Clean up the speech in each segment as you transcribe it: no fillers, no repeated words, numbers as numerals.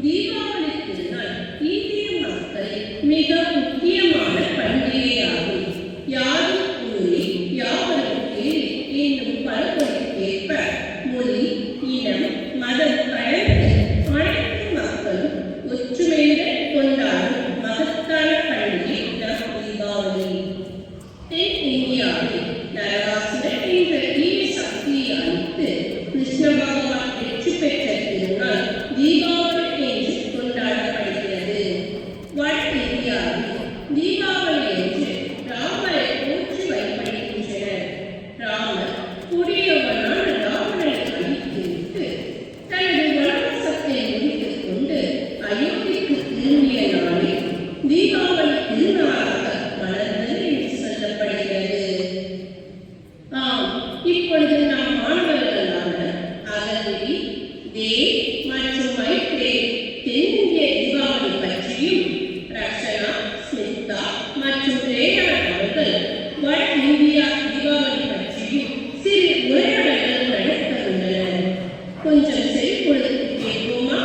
தீபாவளி திருநாள் இந்திய மக்கள் மிக முக்கியமான பண்டிகையாகும். யாரும் ஊரே யாவரும் கேளு என்னும் பழமொழிக்கேற்ப மொழி, இனம், மதம் கடந்து அனைத்து மக்களும் ஒற்றுமையுடன் கொண்டாடும் மகத்தான பண்டிகை நம் தீபாவளி. தென் இந்தியாவில் நரகாசுரன் என்ற தீய சக்தியை அழித்து கிருஷ்ண பகவான் வெற்றி பெற்ற திருநாள் தீபாவளி என்று கொண்டாடப்படுகிறது. வட இந்தியாவில் தீபாவளி என்று ராமரை போற்றி வழிபடுகின்றனர். ராமர் கொடியவனான ராவணனை அழித்துவிட்டு தனது வனவாசத்தை முடித்துக் கொண்டு அயோத்திக்கு திரும்பிய நாளே தீபாவளி திருநாளாக மலர்ந்தது என்று சொல்லப்படுகிறது. இப்பொழுது நாம் மாணவர்களான அகல்வி, தேவ் மற்றும் மைத்ரே தென்னிந்திய தீபாவளி பற்றியும், ரக்ஷனா, ஸ்மிதா மற்றும் ரேயான் அவர்கள் வட இந்தியா தீபாவளி பற்றியும் சிறு உரையாடல்கள் நடத்த உள்ளனர். கொஞ்சம் செல்பொழுது கேட்போமா?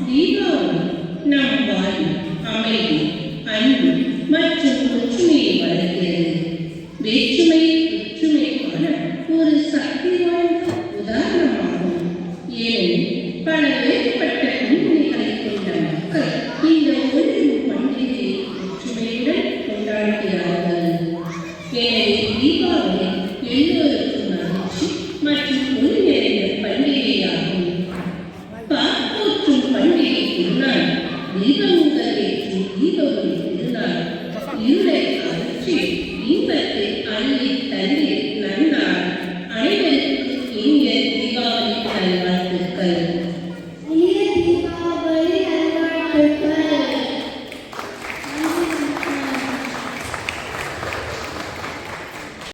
தீபாவளி பாராட்டு, அமைதி, அன்பு மற்றும் ஒற்றுமையை வளர்க்கிறது. வேற்றுமை ஒற்றுமைக்கான ஒரு சக்தி வாய்ந்த உதாரணமாகும். ஏனெனில் பல